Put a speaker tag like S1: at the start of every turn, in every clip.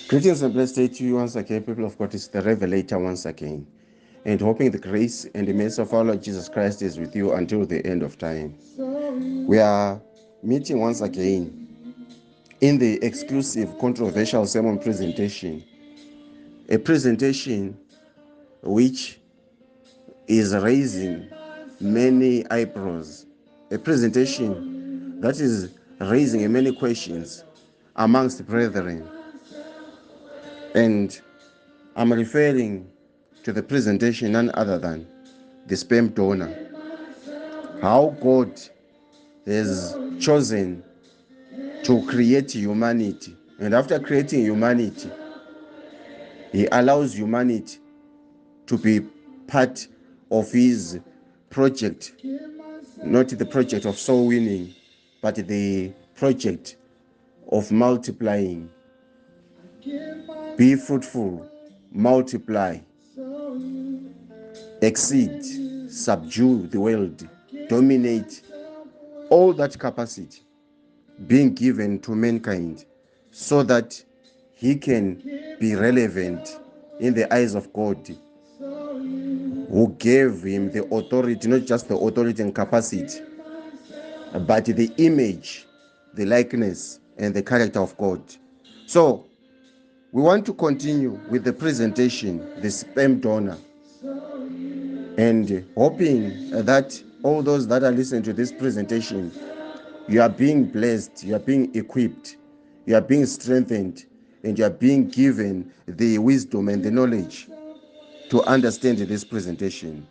S1: Greetings and blessed day to you once again, people of God. It's the Revelator once again. And hoping the grace and the mercy of our Lord Jesus Christ is with you until the end of time. We are meeting once again in the exclusive controversial sermon presentation. A presentation which is raising many eyebrows. A presentation that is raising many questions amongst the brethren. And I'm referring to the presentation none other than the sperm donor. How God has chosen to create humanity. And after creating humanity, He allows humanity to be part of His project, not the project of soul winning, but the project of multiplying. Be fruitful, multiply, exceed, subdue the world, dominate. All that capacity being given to mankind so that he can be relevant in the eyes of God, who gave him the authority, not just the authority and capacity, but the image, the likeness, and the character of God. So, we want to continue with the presentation, the sperm donor, and hoping that all those that are listening to this presentation, you are being blessed, you are being equipped, you are being strengthened, and you are being given the wisdom and the knowledge to understand this presentation.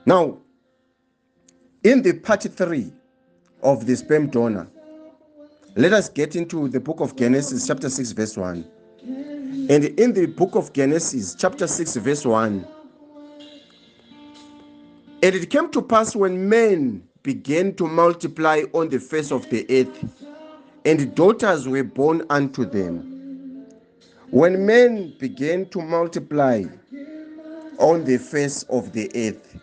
S1: Now, in the part 3 of the sperm donor, let us get into the book of Genesis, chapter 6, verse 1. And in the book of Genesis, chapter 6, verse 1, and it came to pass when men began to multiply on the face of the earth, and daughters were born unto them. When men began to multiply on the face of the earth,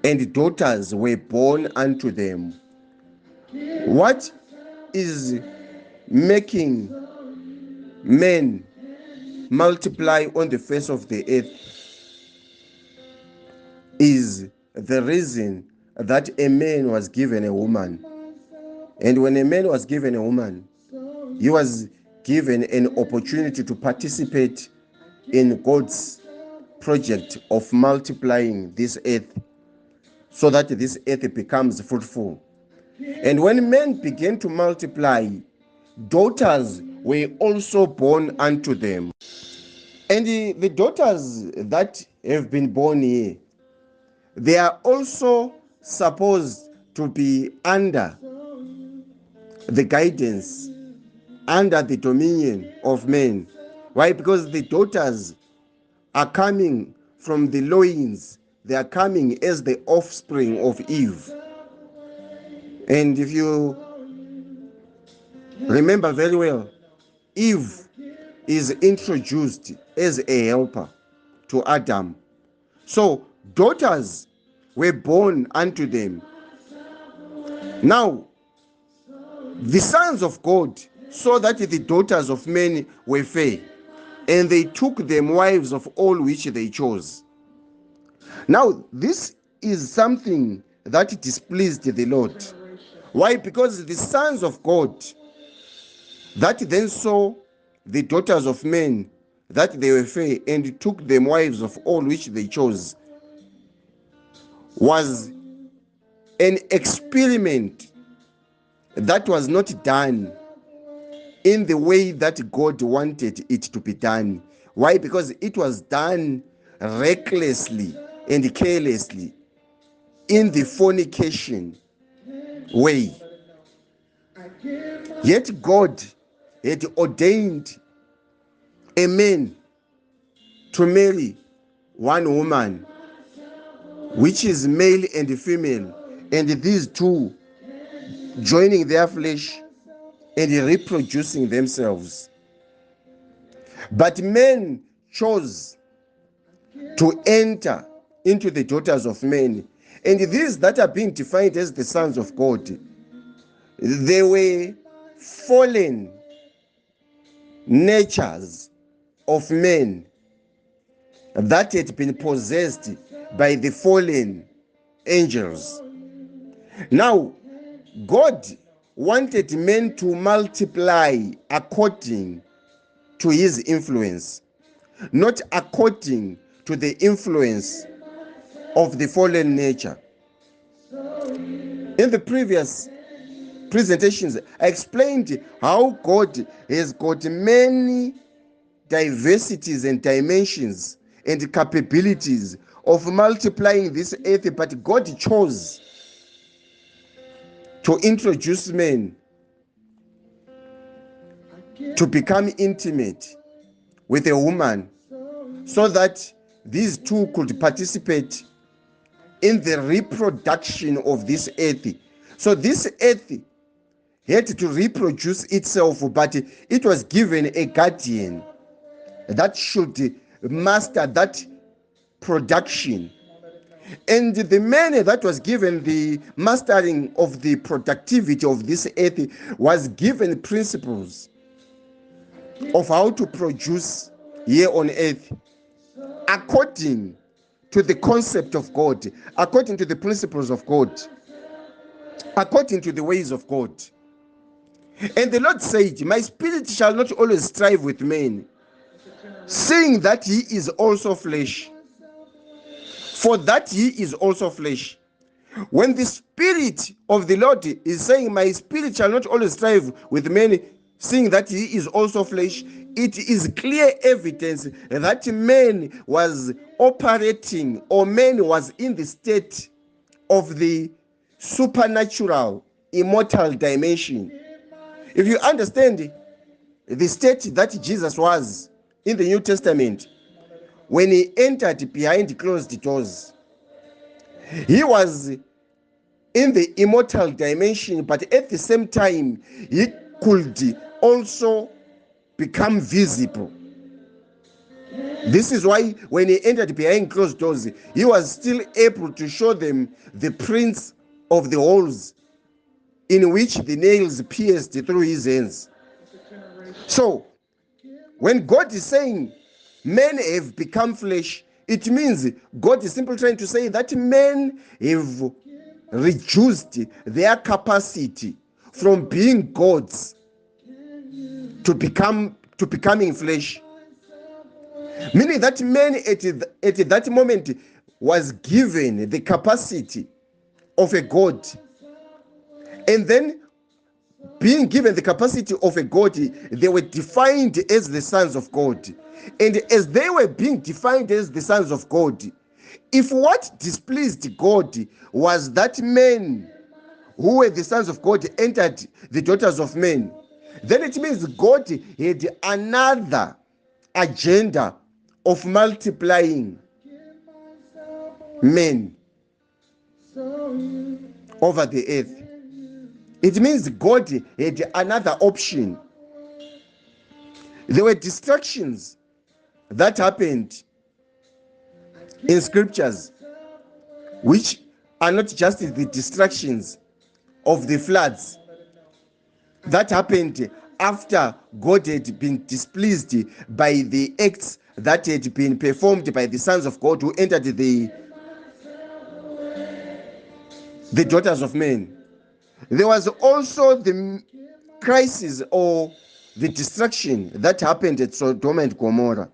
S1: and daughters were born unto them, what is making men multiply on the face of the earth is the reason that a man was given a woman. And when a man was given a woman, he was given an opportunity to participate in God's project of multiplying this earth so that this earth becomes fruitful. And when men began to multiply, daughters were also born unto them. And the daughters that have been born here, they are also supposed to be under the guidance, under the dominion of men. Why? Because the daughters are coming from the loins. They are coming as the offspring of Eve. And if you remember very well, Eve is introduced as a helper to Adam. So daughters were born unto them. Now, the sons of God saw that the daughters of men were fair, and they took them wives of all which they chose. Now, this is something that displeased the Lord. Why? Because the sons of God that then saw the daughters of men that they were fair and took them wives of all which they chose was an experiment that was not done in the way that God wanted it to be done. Why? Because it was done recklessly and carelessly in the fornication way. Yet God had ordained a man to marry one woman, which is male and female, and these two joining their flesh and reproducing themselves. But men chose to enter into the daughters of men, and these that are being defined as the sons of God, they were fallen natures of men that had been possessed by the fallen angels. Now, God wanted men to multiply according to his influence, not according to the influence of the fallen nature. In the previous presentations, I explained how God has got many diversities and dimensions and capabilities of multiplying this earth, but God chose to introduce men to become intimate with a woman so that these two could participate in the reproduction of this earth. So this earth had to reproduce itself, but it was given a guardian that should master that production. And the man that was given the mastering of the productivity of this earth was given principles of how to produce here on earth according to the concept of God, according to the principles of God, according to the ways of God. And the Lord said, my spirit shall not always strive with men, seeing that he is also flesh. For that he is also flesh. When the spirit of the Lord is saying, my spirit shall not always strive with men, seeing that he is also flesh, it is clear evidence that man was operating, or man was in the state of the supernatural, immortal dimension. If you understand the state that Jesus was in the New Testament, when he entered behind closed doors, he was in the immortal dimension, but at the same time, he could also become visible. This is why when he entered behind closed doors, he was still able to show them the prints of the holes in which the nails pierced through his hands. So, when God is saying men have become flesh, it means God is simply trying to say that men have reduced their capacity from being gods to becoming flesh. Meaning that man at that moment was given the capacity of a god. And then being given the capacity of a god, they were defined as the sons of God. And as they were being defined as the sons of God, if what displeased God was that men who were the sons of God entered the daughters of men, then it means God had another agenda of multiplying men over the earth. It means God had another option. There were distractions that happened in scriptures, which are not just the distractions of the floods that happened after God had been displeased by the acts that had been performed by the sons of God who entered the daughters of men. There was also the crisis or the destruction that happened at Sodom and Gomorrah.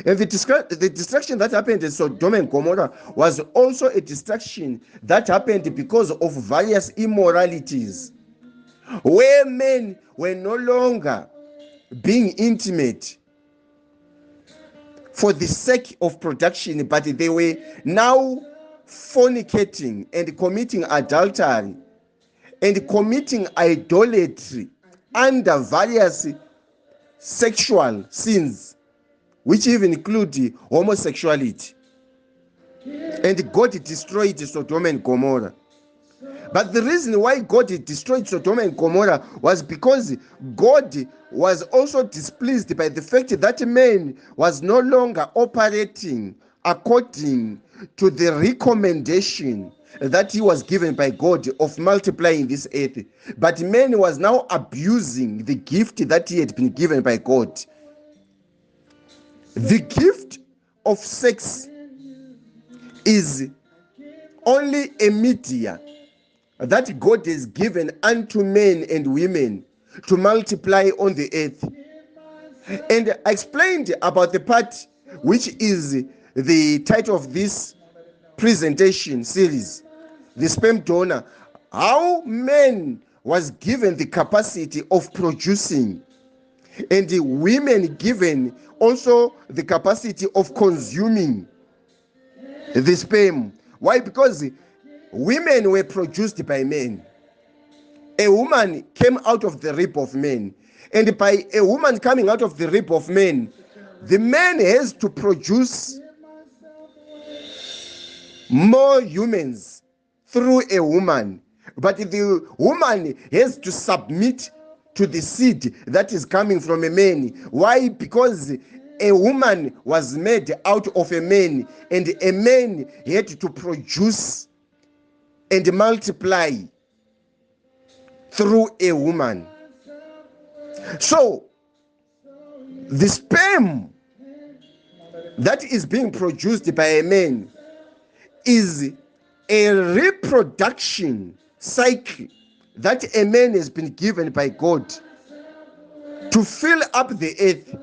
S1: And the destruction that happened at Sodom and Gomorrah was also a destruction that happened because of various immoralities, where men were no longer being intimate for the sake of production, but they were now fornicating and committing adultery and committing idolatry under various sexual sins, which even include homosexuality. And God destroyed Sodom and Gomorrah. But the reason why God destroyed Sodom and Gomorrah was because God was also displeased by the fact that man was no longer operating according to the recommendation that he was given by God of multiplying this earth. But man was now abusing the gift that he had been given by God. The gift of sex is only a media that God has given unto men and women to multiply on the earth. And I explained about the part which is the title of this presentation series, the sperm donor, how man was given the capacity of producing, and the women given also the capacity of consuming the sperm. Why? Because women were produced by men. A woman came out of the rib of men, and by a woman coming out of the rib of men, the man has to produce more humans through a woman, but the woman has to submit to the seed that is coming from a man. Why? Because a woman was made out of a man, and a man had to produce and multiply through a woman. So the sperm that is being produced by a man is a reproduction cycle that a man has been given by God to fill up the earth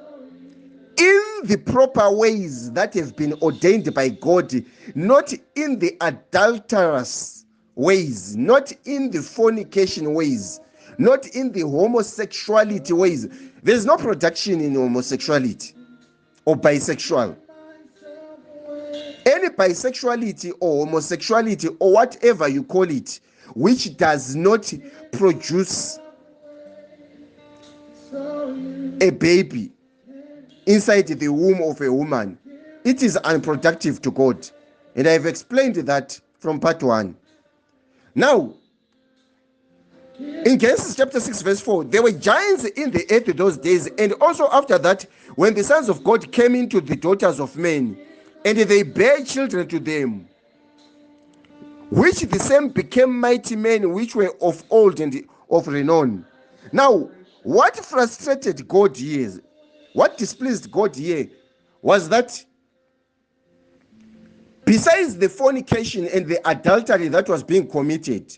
S1: in the proper ways that have been ordained by God, not in the adulterous ways, not in the fornication ways, not in the homosexuality ways. There's no production in homosexuality or bisexual. Any bisexuality or homosexuality or whatever you call it, which does not produce a baby inside the womb of a woman, it is unproductive to God. And I've explained that from part 1. Now, in Genesis chapter 6 verse 4, there were giants in the earth those days, and also after that, when the sons of God came into the daughters of men, and they bare children to them, which the same became mighty men, which were of old and of renown. Now, what frustrated God here, what displeased God here, was that besides the fornication and the adultery that was being committed,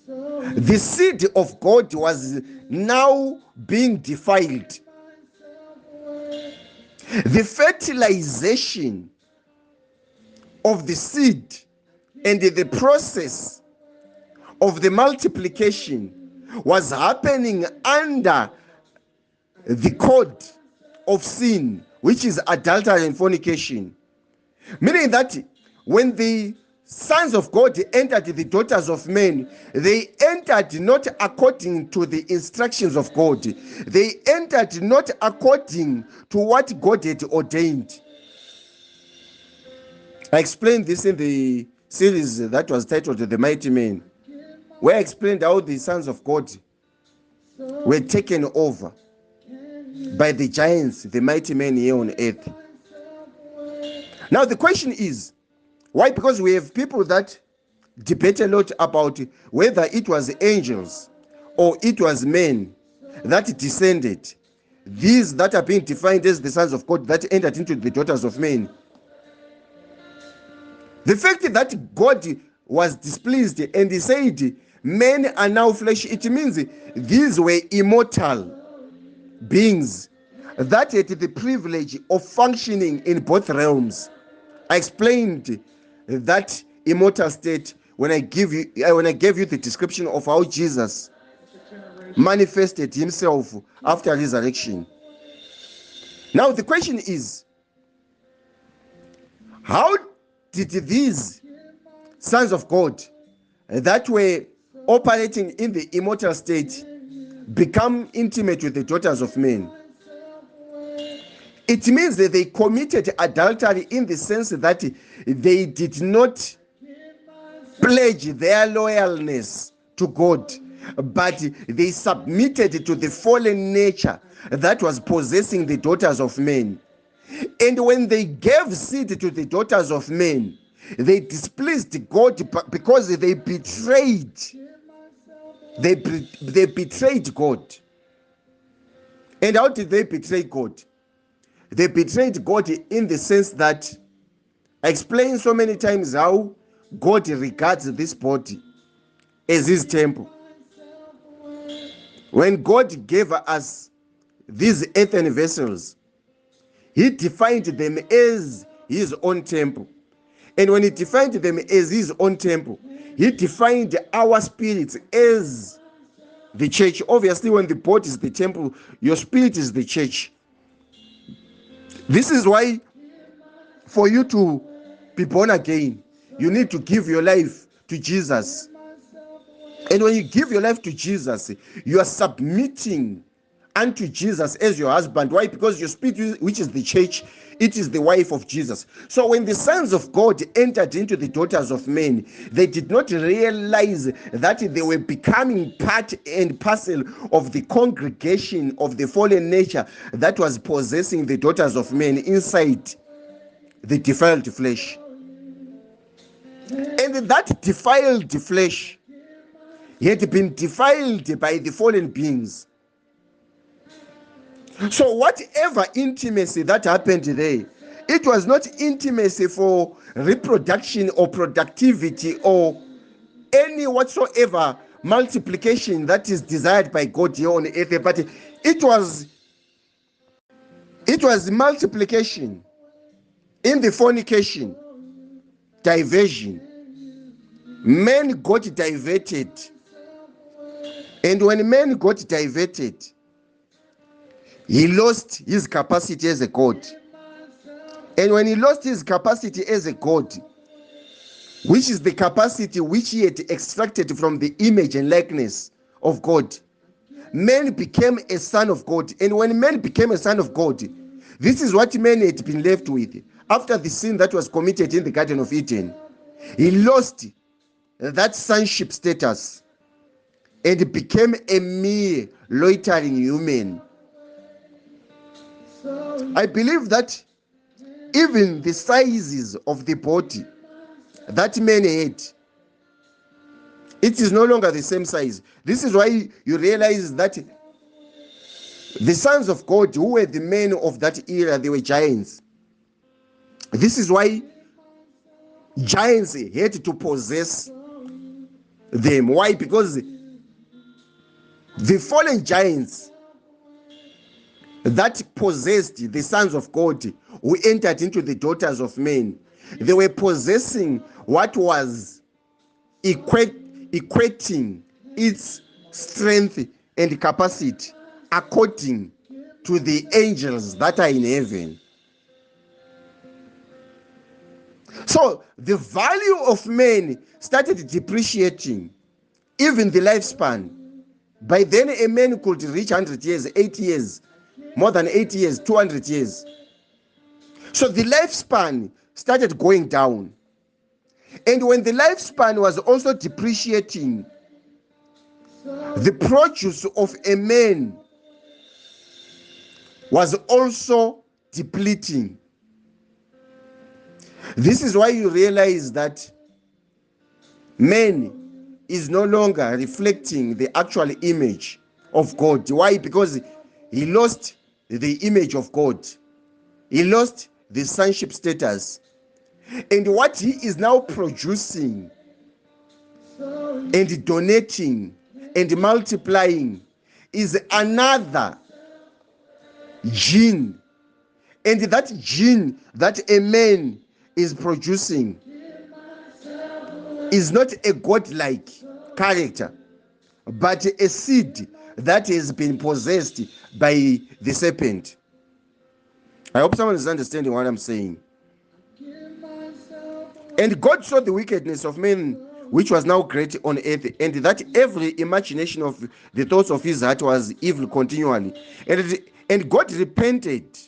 S1: the seed of God was now being defiled. The fertilization of the seed and the process of the multiplication was happening under the code of sin, which is adultery and fornication. Meaning that when the sons of God entered the daughters of men, they entered not according to the instructions of God. They entered not according to what God had ordained. I explained this in the series that was titled The Mighty Men, where I explained how the sons of God were taken over by the giants, the mighty men here on earth. Now the question is, why? Because we have people that debate a lot about whether it was angels or it was men that descended. These that are being defined as the sons of God that entered into the daughters of men. The fact that God was displeased and he said, men are now flesh, it means these were immortal beings that had the privilege of functioning in both realms. I explained that immortal state when I gave you the description of how Jesus manifested himself after resurrection. Now the question is, how did these sons of God that were operating in the immortal state become intimate with the daughters of men? It means that they committed adultery in the sense that they did not pledge their loyalness to God, but they submitted to the fallen nature that was possessing the daughters of men. And when they gave seed to the daughters of men, They displeased God because they betrayed. They betrayed God. And how did they betray God? They betrayed God in the sense that I explained so many times how God regards this body as his temple. When God gave us these earthen vessels, he defined them as his own temple. And when he defined them as his own temple, he defined our spirits as the church. Obviously, when the body is the temple, your spirit is the church. This is why for you to be born again, you need to give your life to Jesus. And when you give your life to Jesus, you are submitting unto Jesus as your husband. Why? Because your spirit, which is the church, it is the wife of Jesus. So when the sons of God entered into the daughters of men, they did not realize that they were becoming part and parcel of the congregation of the fallen nature that was possessing the daughters of men inside the defiled flesh. And that defiled flesh had been defiled by the fallen beings. So whatever intimacy that happened there, it was not intimacy for reproduction or productivity or any whatsoever multiplication that is desired by God here on earth, but it was multiplication in the fornication, diversion. Men got diverted. And when man got diverted, he lost his capacity as a God. And when he lost his capacity as a God, which is the capacity which he had extracted from the image and likeness of God, man became a son of God. And when man became a son of God, this is what man had been left with. After the sin that was committed in the Garden of Eden, he lost that sonship status and became a mere loitering human. I believe that even the sizes of the body that man had, it is no longer the same size. This is why you realize that the sons of God who were the men of that era, they were giants. This is why giants had to possess them. Why? Because the fallen giants that possessed the sons of God who entered into the daughters of men, they were possessing what was equating its strength and capacity according to the angels that are in heaven. So the value of men started depreciating, even the lifespan. By then a man could reach 100 years, 80 years, more than 80 years, 200 years. So the lifespan started going down. And when the lifespan was also depreciating, the produce of a man was also depleting. This is why you realize that man is no longer reflecting the actual image of God. Why? Because he lost the image of God. He lost the sonship status. And what he is now producing and donating and multiplying is another gene. And that gene that a man is producing is not a godlike character, but a seed that has been possessed by the serpent. I hope someone is understanding what I'm saying. And God saw the wickedness of men, which was now great on earth, and that every imagination of the thoughts of his heart was evil continually. And God repented.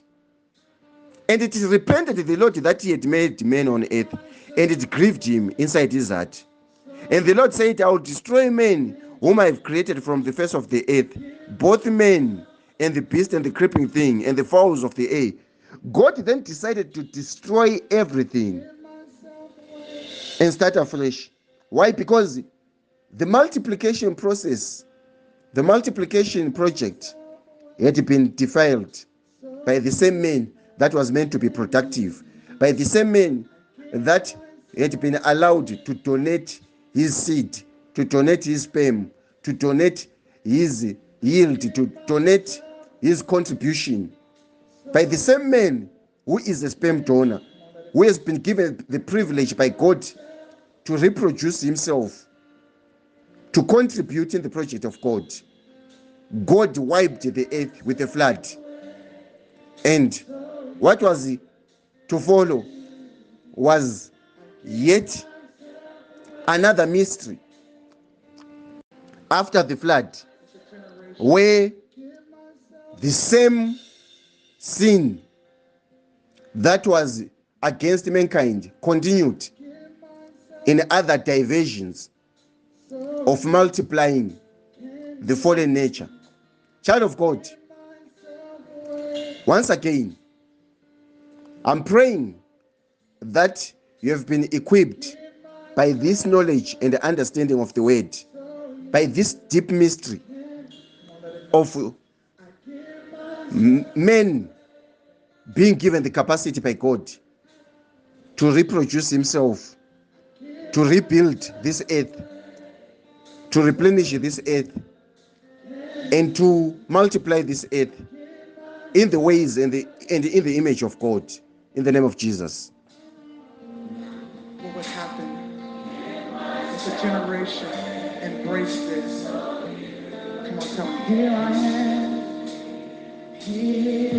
S1: And it repented the Lord that he had made men on earth, and it grieved him inside his heart. And the Lord said, I will destroy men whom I have created from the face of the earth, both men and the beast and the creeping thing and the fowls of the air. God then decided to destroy everything. and start afresh. Why? Because the multiplication process, the multiplication project had been defiled by the same man that was meant to be productive, by the same man that had been allowed to donate his seed, to donate his sperm, to donate his yield, to donate his contribution, by the same man who is a sperm donor, who has been given the privilege by God to reproduce himself, to contribute in the project of God. God wiped the earth with a flood. And what was to follow was yet another mystery after the flood, where the same sin that was against mankind continued in other diversions of multiplying the fallen nature. Child of God, once again, I'm praying that you have been equipped by this knowledge and understanding of the word, by this deep mystery of men being given the capacity by God to reproduce himself, to rebuild this earth, to replenish this earth, and to multiply this earth in the ways and in the image of God, in the name of Jesus.
S2: What would happen if a generation embraced this? Come on, tell me. Here I am. Here